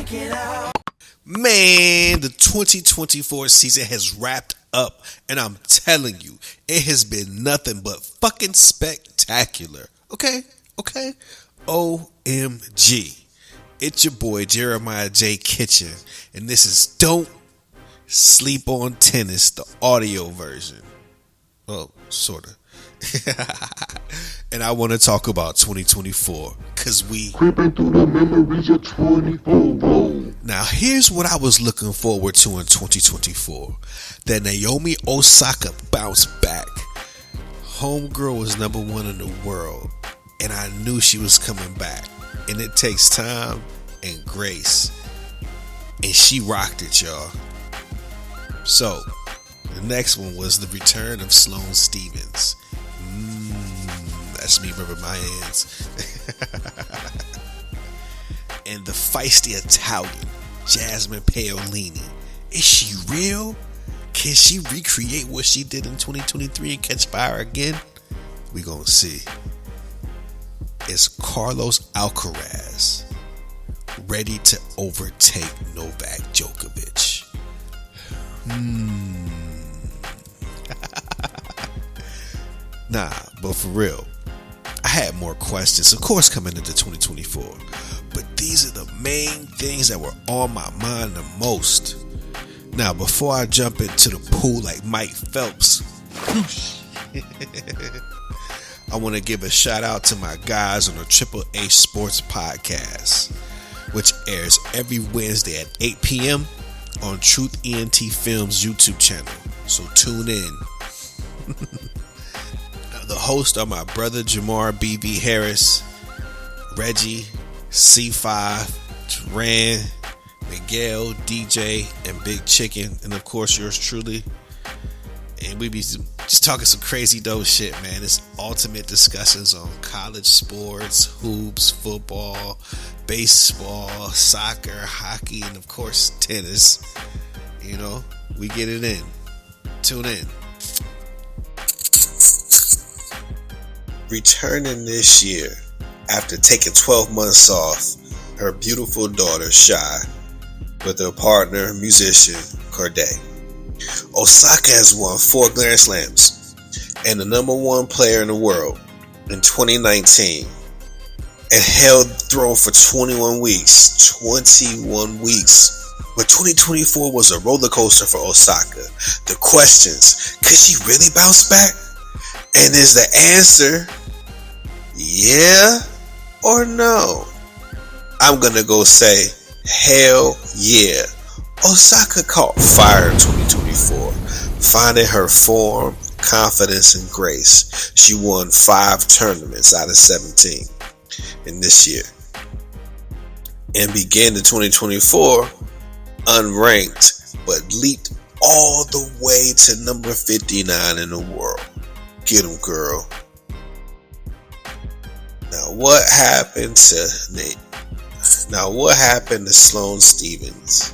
Man, the 2024 season has wrapped up, and I'm telling you, it has been nothing but fucking spectacular. Okay? OMG. It's your boy Jeremiah J. Kitchen, and this is Don't Sleep on Tennis, the audio version. Well, sorta. And I want to talk about 2024 because we creeping through the memories of 24. Now here's what I was looking forward to in 2024. That Naomi Osaka bounced back. Homegirl was number one in the world, and I knew she was coming back. And it takes time and grace, and she rocked it, y'all. So the next one was the return of Sloane Stephens. That's me rubbing my hands. And the feisty Italian, Jasmine Paolini. Is she real? Can she recreate what she did in 2023 and catch fire again? We gonna see. Is Carlos Alcaraz ready to overtake Novak Djokovic? Nah, but for real, I had more questions, of course, coming into 2024. But these are the main things that were on my mind the most. Now, before I jump into the pool like Mike Phelps, I want to give a shout out to my guys on the Triple H Sports Podcast, which airs every Wednesday at 8 p.m. on Truth ENT Films YouTube channel. So tune in. The hosts are my brother Jamar B.B. Harris, Reggie, C5, Duran, Miguel, DJ, and Big Chicken, and of course yours truly. And we be just talking some crazy dope shit, man. It's ultimate discussions on college sports, hoops, football, baseball, soccer, hockey, and of course tennis. You know, we get it in. Tune in. Returning this year, after taking 12 months off, her beautiful daughter Shy, with her partner, musician Corday. Osaka has won 4 Grand Slams and the number 1 player in the world in 2019 and held the throne for 21 weeks. 21 weeks. But 2024 was a roller coaster for Osaka. The questions, could she really bounce back? And is the answer yeah or no? I'm gonna go say hell yeah. Osaka caught fire in 2024, finding her form, confidence, and grace. She won 5 tournaments out of 17 in this year and began the 2024 unranked, but leaped all the way to number 59 in the world. Get 'em, girl. Now what happened to Sloane Stephens?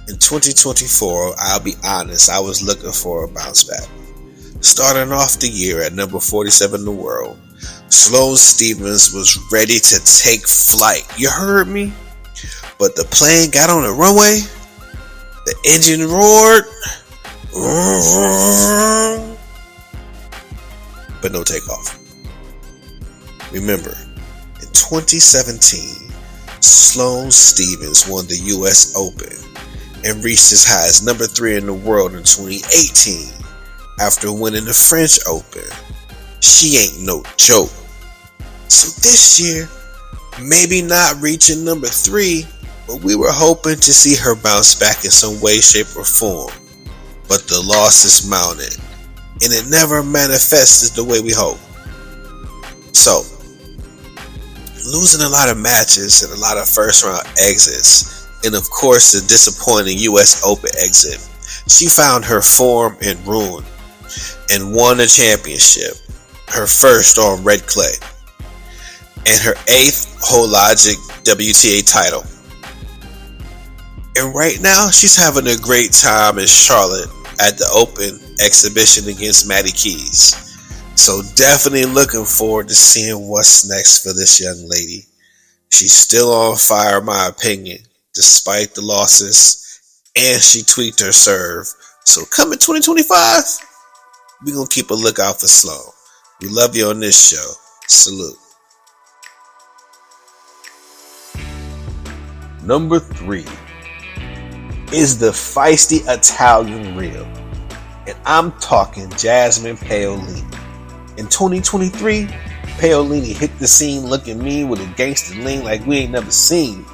In 2024, I'll be honest, I was looking for a bounce back. Starting off the year at number 47 in the world, Sloane Stephens was ready to take flight. You heard me? But the plane got on the runway, the engine roared, but no takeoff. Remember, in 2017, Sloane Stephens won the US Open and reached as high as number 3 in the world in 2018 after winning the French Open. She ain't no joke. So this year, maybe not reaching number 3, but we were hoping to see her bounce back in some way, shape, or form. But the losses mounted, and it never manifested the way we hoped. So, losing a lot of matches and a lot of first round exits, and of course the disappointing US Open exit, she found her form in ruin and won a championship, her first on red clay, and her 8th Hologic WTA title. And right now she's having a great time in Charlotte at the Open exhibition against Maddie Keys. So definitely looking forward to seeing what's next for this young lady. She's still on fire in my opinion, despite the losses, and she tweaked her serve. So come in 2025, we're going to keep a lookout for Sloane. We love you on this show. Salute. Number 3 is the feisty Italian Real. And I'm talking Jasmine Paolini. In 2023, Paolini hit the scene looking mean with a gangster lean like we ain't never seen.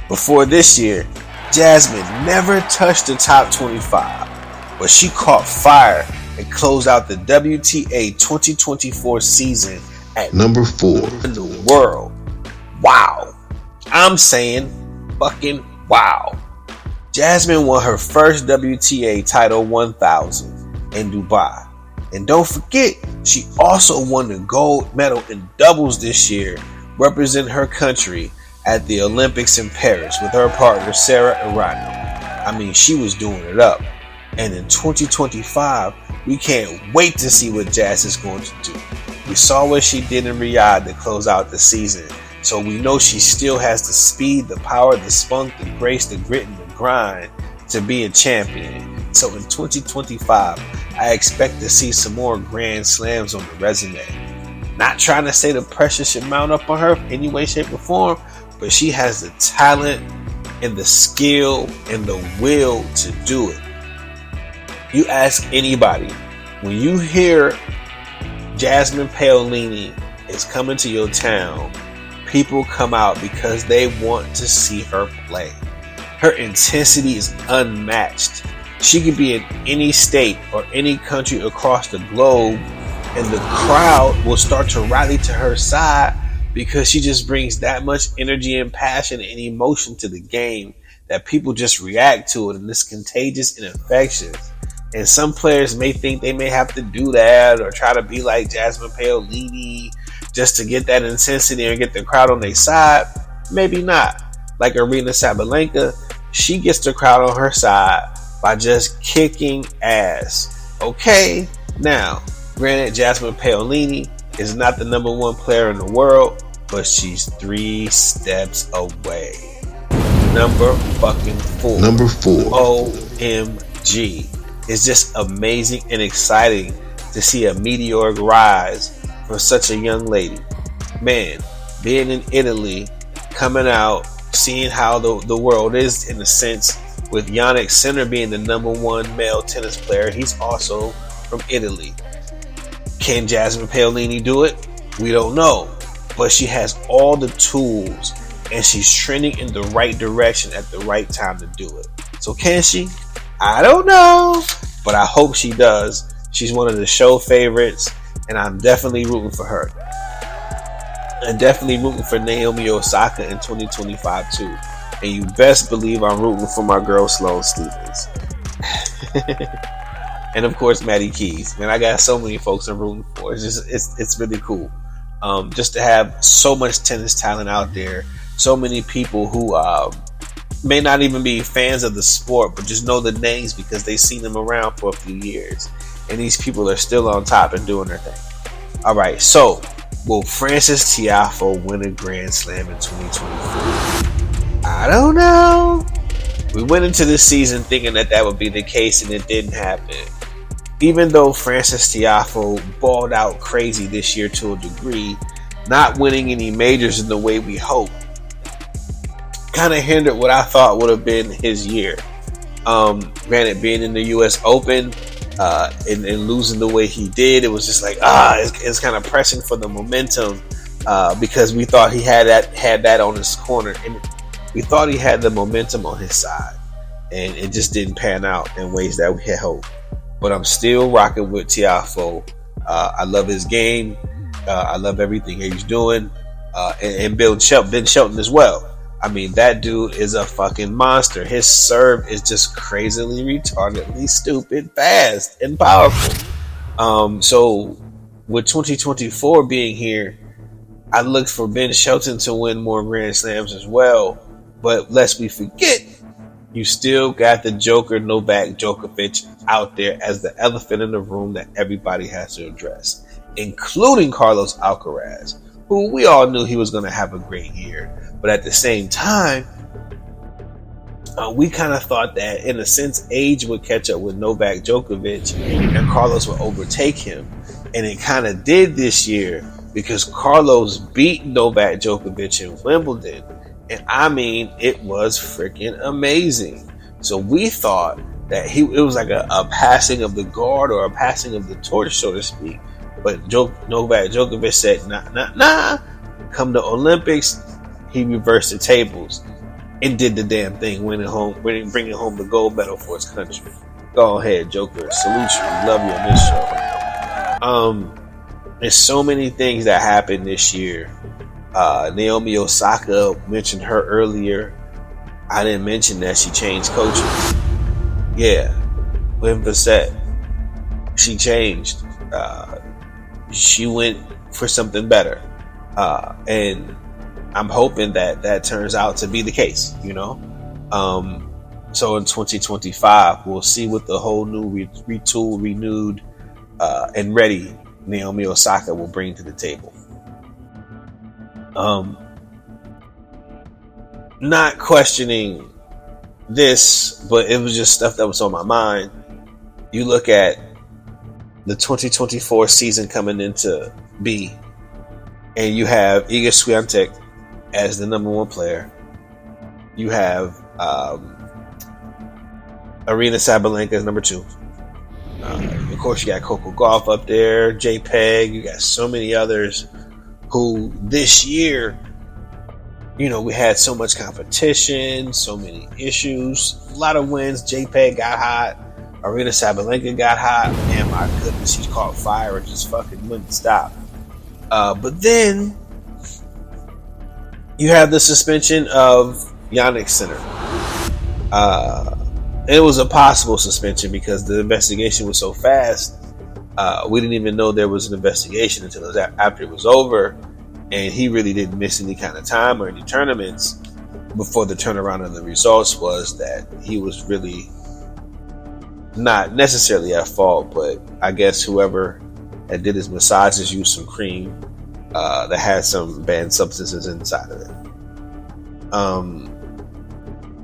Before this year, Jasmine never touched the top 25, but she caught fire and closed out the WTA 2024 season at Number 4 in the world. Wow. I'm saying fucking wow. Jasmine won her first WTA title 1000 in Dubai. And don't forget, she also won the gold medal in doubles this year, representing her country at the Olympics in Paris with her partner Sarah Irano. I mean, she was doing it up. And in 2025, we can't wait to see what Jazz is going to do. We saw what she did in Riyadh to close out the season. So we know she still has the speed, the power, the spunk, the grace, the grit, and the grind to be a champion. So in 2025, I expect to see some more Grand Slams on the resume. Not trying to say the pressure should mount up on her in any way, shape, or form, but she has the talent and the skill and the will to do it. You ask anybody, when you hear Jasmine Paolini is coming to your town, people come out because they want to see her play. Her intensity is unmatched. She could be in any state or any country across the globe, and the crowd will start to rally to her side because she just brings that much energy and passion and emotion to the game that people just react to it, and it's contagious and infectious. And some players may think they may have to do that or try to be like Jasmine Paolini just to get that intensity and get the crowd on their side. Maybe not. Like Aryna Sabalenka, she gets the crowd on her side by just kicking ass. Okay, now, granted, Jasmine Paolini is not the number 1 player in the world, but she's 3 steps away. Number 4. OMG. It's just amazing and exciting to see a meteoric rise for such a young lady. Man, being in Italy, coming out, seeing how the world is in a sense, with Yannick Sinner being the number 1 male tennis player. He's also from Italy. Can Jasmine Paolini do it? We don't know. But she has all the tools and she's trending in the right direction at the right time to do it. So can she? I don't know. But I hope she does. She's one of the show favorites and I'm definitely rooting for her. And definitely rooting for Naomi Osaka in 2025 too. And you best believe I'm rooting for my girl Sloane Stephens. And of course Maddie Keys. Man, I got so many folks I'm rooting for. It's really cool. Just to have so much tennis talent out there. So many people who may not even be fans of the sport, but just know the names because they've seen them around for a few years. And these people are still on top and doing their thing. Alright, so will Frances Tiafoe win a Grand Slam in 2024? I don't know. We went into this season thinking that would be the case and it didn't happen. Even though Frances Tiafoe balled out crazy this year to a degree, not winning any majors in the way we hoped kind of hindered what I thought would have been his year. Granted, being in the US Open and losing the way he did, it was just like it's kind of pressing for the momentum because we thought he had that on his corner, and we thought he had the momentum on his side, and it just didn't pan out in ways that we had hoped. But I'm still rocking with Tiafoe. I love his game. I love everything he's doing, and Ben Shelton as well. I mean, that dude is a fucking monster. His serve is just crazily, retardedly stupid, fast, and powerful. So with 2024 being here, I look for Ben Shelton to win more Grand Slams as well. But lest we forget, you still got the Joker Novak Djokovic out there as the elephant in the room that everybody has to address, including Carlos Alcaraz, who we all knew he was going to have a great year. But at the same time, we kind of thought that, in a sense, age would catch up with Novak Djokovic and Carlos would overtake him. And it kind of did this year, because Carlos beat Novak Djokovic in Wimbledon. And I mean, it was freaking amazing. So we thought that it was like a passing of the guard, or a passing of the torch, so to speak. But Novak Djokovic said, nah. Come to Olympics, he reversed the tables and did the damn thing, bringing home the gold medal for his country. Go ahead, Joker. Salute you. Love you on this show. There's so many things that happened this year. Naomi Osaka, mentioned her earlier. I didn't mention that she changed coaches. Yeah, Wim Bissett. She changed. She went for something better. And I'm hoping that turns out to be the case, you know? So in 2025, we'll see what the whole new retooled, renewed, and ready Naomi Osaka will bring to the table. Not questioning this, but it was just stuff that was on my mind. You look at the 2024 season coming into B, and you have Iga Swiatek as the number one player. You have Arena Sabalenka as number two. Of course, you got Coco Gauff up there, JPEG. You got so many others who this year, you know, we had so much competition, so many issues, a lot of wins. JPEG got hot. Arena Sabalenka got hot. Man, my goodness, she caught fire and just fucking wouldn't stop. But then you have the suspension of Yannick Sinner. It was a possible suspension because the investigation was so fast. We didn't even know there was an investigation until it was after it was over, and he really didn't miss any kind of time or any tournaments before the turnaround of the results was that he was really not necessarily at fault, but I guess whoever that did his massages used some cream that had some banned substances inside of it.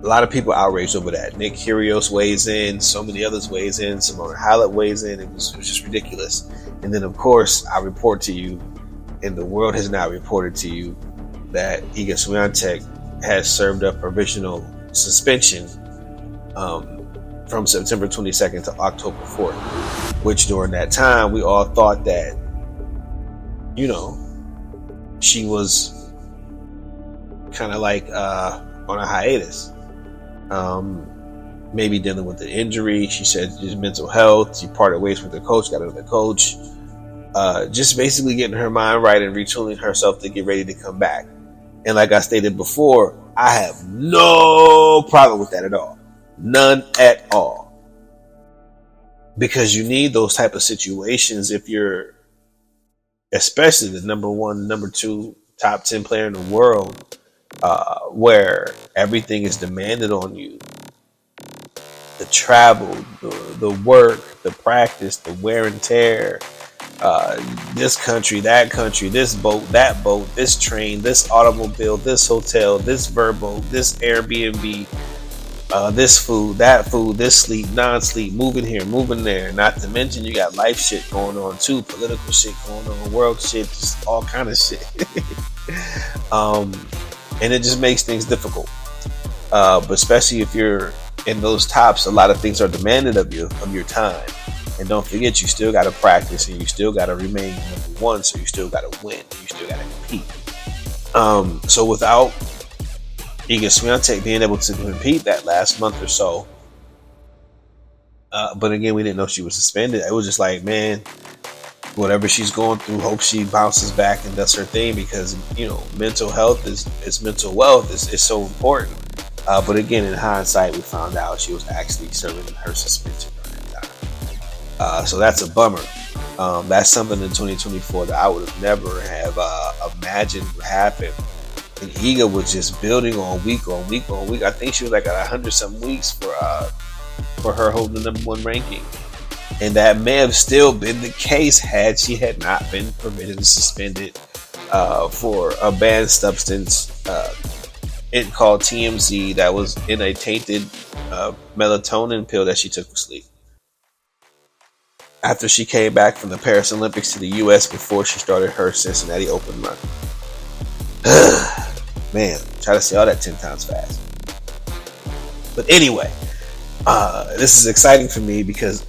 A lot of people outraged over that. Nick Kyrgios weighs in, so many others weighs in, Simona Halep weighs in. It was just ridiculous. And then, of course, I report to you, and the world has now reported to you, that Iga Swiatek has served a provisional suspension from September 22nd to October 4th, which during that time we all thought that, you know, she was kind of like on a hiatus. Maybe dealing with the injury. She said just mental health. She parted ways with her coach, got another coach. Just basically getting her mind right and retooling herself to get ready to come back. And like I stated before, I have no problem with that at all. None at all. Because you need those type of situations if you're, especially the number one, number two, top 10 player in the world, where everything is demanded on you. The travel, the work, the practice, the wear and tear, this country, that country, this boat, that boat, this train, this automobile, this hotel, this Verbo, this Airbnb, this food, this sleep, non-sleep, moving here, moving there. Not to mention you got life shit going on too, political shit going on, world shit, just all kind of shit. And it just makes things difficult. But especially if you're in those tops, a lot of things are demanded of you, of your time. And don't forget, you still got to practice and you still got to remain number one. So you still got to win. You still got to compete. So without Iga Swiatek being able to compete that last month or so, but again, we didn't know she was suspended. It was just like, man, whatever she's going through, hope she bounces back and does her thing, because, you know, mental health is mental wealth. It's so important. But again, in hindsight, we found out she was actually serving her suspension during that time. So that's a bummer. That's something in 2024 that I would have never have imagined would happen. And Iga was just building on week on week on week. I think she was like at 100-some weeks for her holding the number one ranking. And that may have still been the case had she had not been permitted and suspended for a banned substance called TMZ that was in a tainted melatonin pill that she took for sleep. After she came back from the Paris Olympics to the U.S. before she started her Cincinnati Open run. Man, try to say all that 10 times fast. But anyway, this is exciting for me because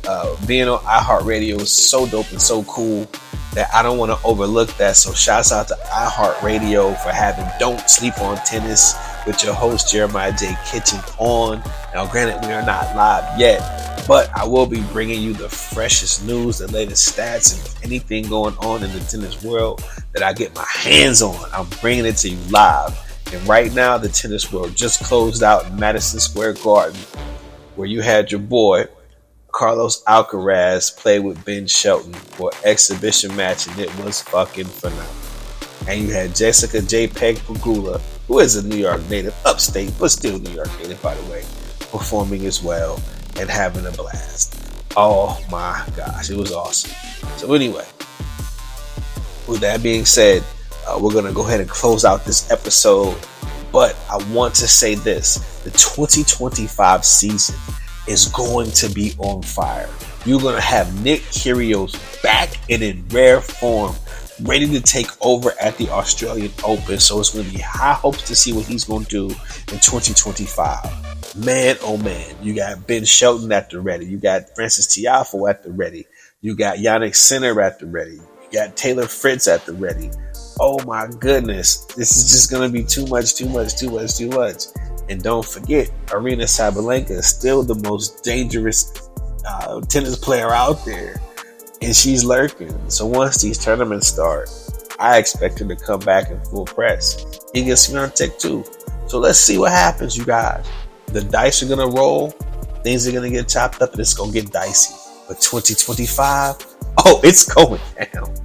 being on iHeartRadio is so dope and so cool that I don't want to overlook that. So shouts out to iHeartRadio for having Don't Sleep on Tennis with your host Jeremiah J. Kitchen on. Now granted, we are not live yet, but I will be bringing you the freshest news, the latest stats, and anything going on in the tennis world that I get my hands on. I'm bringing it to you live. And right now, the tennis world just closed out in Madison Square Garden, where you had your boy Carlos Alcaraz play with Ben Shelton for an exhibition match, and it was fucking phenomenal. And you had Jessica J. Pegula, who is a New York native, upstate, but still New York native, by the way, performing as well and having a blast. Oh my gosh, it was awesome. So anyway, with that being said, we're going to go ahead and close out this episode. But I want to say this. The 2025 season is going to be on fire. You're going to have Nick Kyrgios back and in rare form, ready to take over at the Australian Open. So it's going to be high hopes to see what he's going to do in 2025. Man, oh man. You got Ben Shelton at the ready. You got Frances Tiafoe at the ready. You got Yannick Sinner at the ready. You got Taylor Fritz at the ready. Oh my goodness, this is just going to be too much. And don't forget, Aryna Sabalenka is still the most dangerous tennis player out there. And she's lurking. So once these tournaments start, I expect her to come back in full press. Iga Swiatek too. So let's see what happens, you guys. The dice are going to roll. Things are going to get chopped up and it's going to get dicey. But 2025, oh, it's going down.